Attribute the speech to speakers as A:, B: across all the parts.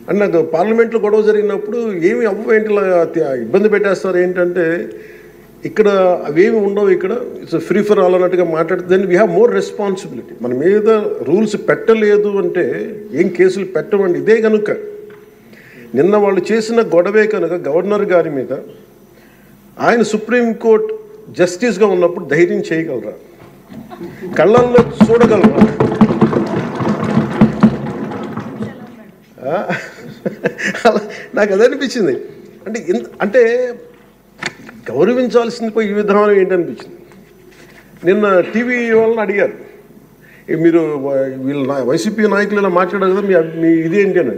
A: And నాకు పార్లమెంట్లో గొడవ జరిగినప్పుడు ఏమి అవ్వేంటి ఇబ్బంది పెట్టేస్తారు ఏంటంటే ఇక్కడ అవేమి ఉండవు, ఇక్కడ ఇట్స్ ఫ్రీ ఫర్ ఆల్ అన్నట్టుగా మాట్లాడితే then we have more responsibility. మన మీద రూల్స్ పెట్టలేదు అంటే ఏం కేసులు పెట్టమండి. ఇదే కనుక నిన్న వాళ్ళు చేసిన గొడవే కనుక గవర్నర్ గారి మీద ఆయన సుప్రీంకోర్టు జస్టిస్గా ఉన్నప్పుడు ధైర్యం చేయగలరా, కళ్ళల్లో చూడగలరా? నాకు అదే అనిపించింది. అంటే గౌరవించాల్సింది పోయి ఈ విధానం ఏంటనిపించింది. నిన్న టీవీ వాళ్ళని అడిగారు, మీరు వీళ్ళు వైసీపీ నాయకులు ఇలా మాట్లాడారు కదా, మీ ఇదేంటి అని.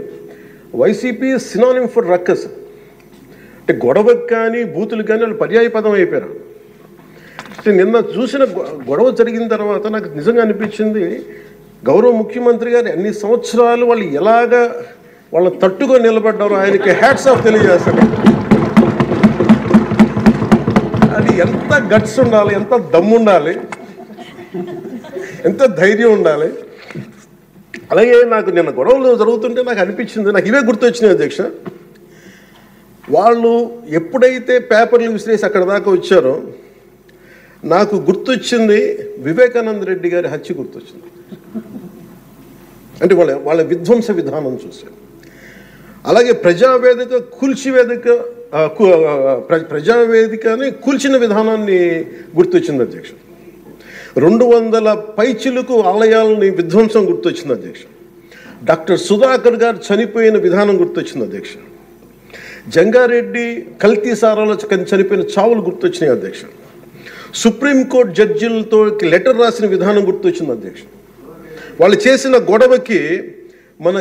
A: YCP synonym for ruckus. అంటే గొడవకు కానీ బూతులు కానీ వాళ్ళు పర్యాయ పదం అయిపోయారు. అంటే నిన్న చూసిన గొడవ జరిగిన తర్వాత నాకు నిజంగా అనిపించింది, గౌరవ ముఖ్యమంత్రి గారు అన్ని సంవత్సరాలు వాళ్ళు ఎలాగా వాళ్ళని తట్టుకొని నిలబడ్డారో ఆయనకి హ్యాట్స్ ఆఫ్ తెలియజేస్తాడు. అది ఎంత గట్స్ ఉండాలి, ఎంత దమ్ము ఉండాలి, ఎంత ధైర్యం ఉండాలి. అలాగే నాకు నిన్న గొడవలు జరుగుతుంటే నాకు అనిపించింది, నాకు ఇవే గుర్తొచ్చినాయి అధ్యక్ష. వాళ్ళు ఎప్పుడైతే పేపర్లు విసిరేసి అక్కడ దాకా వచ్చారో నాకు గుర్తొచ్చింది వివేకానంద రెడ్డి గారి హత్య గుర్తొచ్చింది. అంటే వాళ్ళ విధ్వంస విధానం చూశాను. అలాగే ప్రజావేదికని కూల్చిన విధానాన్ని గుర్తొచ్చింది అధ్యక్ష. 200 పైచిలకు ఆలయాలని విధ్వంసం గుర్తొచ్చింది అధ్యక్ష. డాక్టర్ సుధాకర్ గారు చనిపోయిన విధానం గుర్తొచ్చింది అధ్యక్ష. జంగారెడ్డి కల్తీ సారాలో చనిపోయిన చావులు గుర్తొచ్చినాయి అధ్యక్ష. సుప్రీంకోర్టు జడ్జిలతో లెటర్ రాసిన విధానం గుర్తొచ్చింది అధ్యక్ష. వాళ్ళు చేసిన గొడవకి మన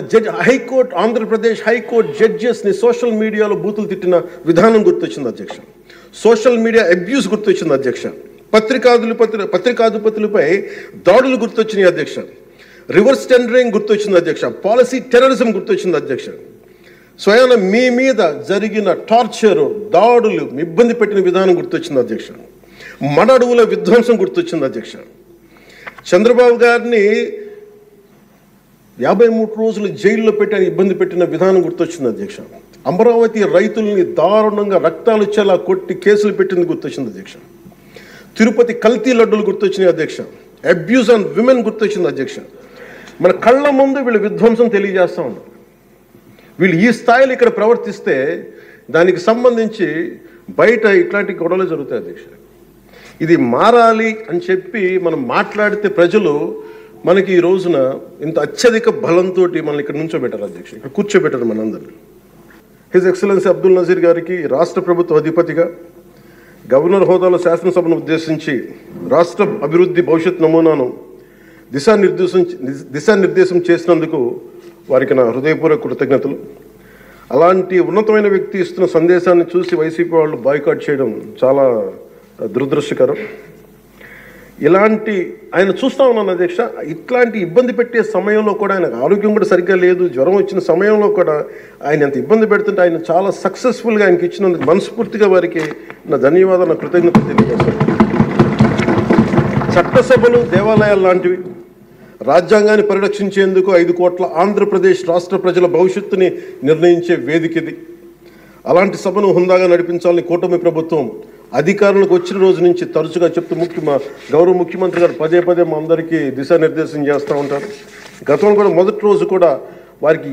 A: హైకోర్టు, ఆంధ్రప్రదేశ్ హైకోర్టు జడ్జెస్ని సోషల్ మీడియాలో బూతులు తిట్టిన విధానం గుర్తొచ్చింది అధ్యక్ష. సోషల్ మీడియా అబ్యూస్ గుర్తొచ్చింది అధ్యక్ష. పత్రికాధిపతులపై దాడులు గుర్తొచ్చినాయి అధ్యక్ష. రివర్స్ టెండరింగ్ గుర్తొచ్చింది అధ్యక్ష. పాలసీ టెర్రరిజం గుర్తొచ్చింది అధ్యక్ష. స్వయాన మీ మీద జరిగిన టార్చరు, దాడులు, ఇబ్బంది పెట్టిన విధానం గుర్తొచ్చింది అధ్యక్ష. మడ అడవుల విధ్వంసం గుర్తొచ్చింది అధ్యక్ష. చంద్రబాబు గారిని 53 రోజులు జైల్లో పెట్టి ఇబ్బంది పెట్టిన విధానం గుర్తొచ్చింది అధ్యక్ష. అమరావతి రైతుల్ని దారుణంగా రక్తాలు వచ్చేలా కొట్టి కేసులు పెట్టింది గుర్తొచ్చింది అధ్యక్ష. తిరుపతి కల్తీ లడ్డులు గుర్తొచ్చినాయి అధ్యక్ష. అబ్యూజ్ ఆన్ విమెన్ గుర్తొచ్చింది అధ్యక్ష. మన కళ్ళ ముందు వీళ్ళు విధ్వంసం తెలియజేస్తూ ఉన్నారు. వీళ్ళు ఈ స్థాయిలో ఇక్కడ ప్రవర్తిస్తే దానికి సంబంధించి బయట ఇట్లాంటి గొడవలు జరుగుతాయి అధ్యక్ష. ఇది మారాలి అని చెప్పి మనం మాట్లాడితే ప్రజలు మనకి ఈ రోజున ఇంత అత్యధిక బలంతో మనల్ని ఇక్కడ నుంచోబెట్టారు అధ్యక్ష, ఇక్కడ కూర్చోబెట్టారు మనందరినీ. హిజ్ ఎక్సలెన్సీ అబ్దుల్ నజీర్ గారికి రాష్ట్ర ప్రభుత్వ అధిపతిగా గవర్నర్ హోదాలో శాసనసభను ఉద్దేశించి రాష్ట్ర అభివృద్ధి భవిష్యత్ నమూనాను దిశానిర్దేశం చేసినందుకు వారికి నా హృదయపూర్వక కృతజ్ఞతలు. అలాంటి ఉన్నతమైన వ్యక్తి ఇస్తున్న సందేశాన్ని చూసి వైసీపీ వాళ్ళు బాయ్కాట్ చేయడం చాలా దురదృష్టకరం. ఇలాంటి ఆయన చూస్తూ ఉన్నాను అధ్యక్ష. ఇట్లాంటి ఇబ్బంది పెట్టే సమయంలో కూడా ఆయనకు ఆరోగ్యం కూడా సరిగ్గా లేదు, జ్వరం వచ్చిన సమయంలో కూడా ఆయన ఎంత ఇబ్బంది పెడుతుంటే ఆయన చాలా సక్సెస్ఫుల్గా ఆయనకి ఇచ్చినందుకు మనస్ఫూర్తిగా వారికి నా ధన్యవాదాలు, నా కృతజ్ఞతలు తెలియజేస్తాను. చట్టసభలు, దేవాలయాలు లాంటివి రాజ్యాంగాన్ని పరిరక్షించేందుకు 5 కోట్ల ఆంధ్రప్రదేశ్ రాష్ట్ర ప్రజల భవిష్యత్తుని నిర్ణయించే వేదిక ఇది. అలాంటి సభను హుందాగా నడిపించాలని కూటమి ప్రభుత్వం అధికారులకు వచ్చిన రోజు నుంచి తరచుగా చెప్తూ గౌరవ ముఖ్యమంత్రి గారు పదే మా అందరికీ దిశానిర్దేశం చేస్తూ ఉంటారు. గతంలో కూడా మొదటి రోజు కూడా వారికి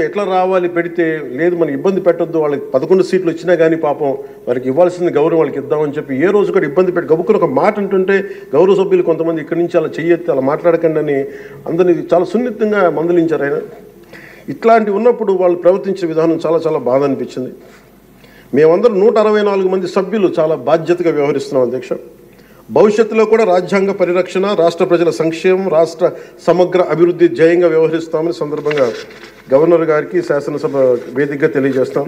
A: ఎట్లా రావాలి పెడితే లేదు మనం ఇబ్బంది పెట్టొద్దు, వాళ్ళకి 11 సీట్లు వచ్చినా కానీ పాపం వారికి ఇవ్వాల్సిన గౌరవం వాళ్ళకి ఇద్దామని చెప్పి ఏ రోజు కూడా ఇబ్బంది పెట్టి గబుక్కుని ఒక మాట అంటుంటే గౌరవ సభ్యులు కొంతమంది ఇక్కడి నుంచి అలా చెయ్యొద్దు, అలా మాట్లాడకండి అని అందరినీ చాలా సున్నితంగా మందలించారు ఆయన. ఇట్లాంటి ఉన్నప్పుడు వాళ్ళు ప్రవర్తించే విధానం చాలా బాధ అనిపించింది. మేమందరం 164 మంది సభ్యులు చాలా బాధ్యతగా వ్యవహరిస్తున్నాం అధ్యక్ష. భవిష్యత్తులో కూడా రాజ్యాంగ పరిరక్షణ, రాష్ట్ర ప్రజల సంక్షేమం, రాష్ట్ర సమగ్ర అభివృద్ధి ధ్యేయంగా వ్యవహరిస్తామని సందర్భంగా గవర్నర్ గారికి శాసనసభ వేదికగా తెలియజేస్తాం.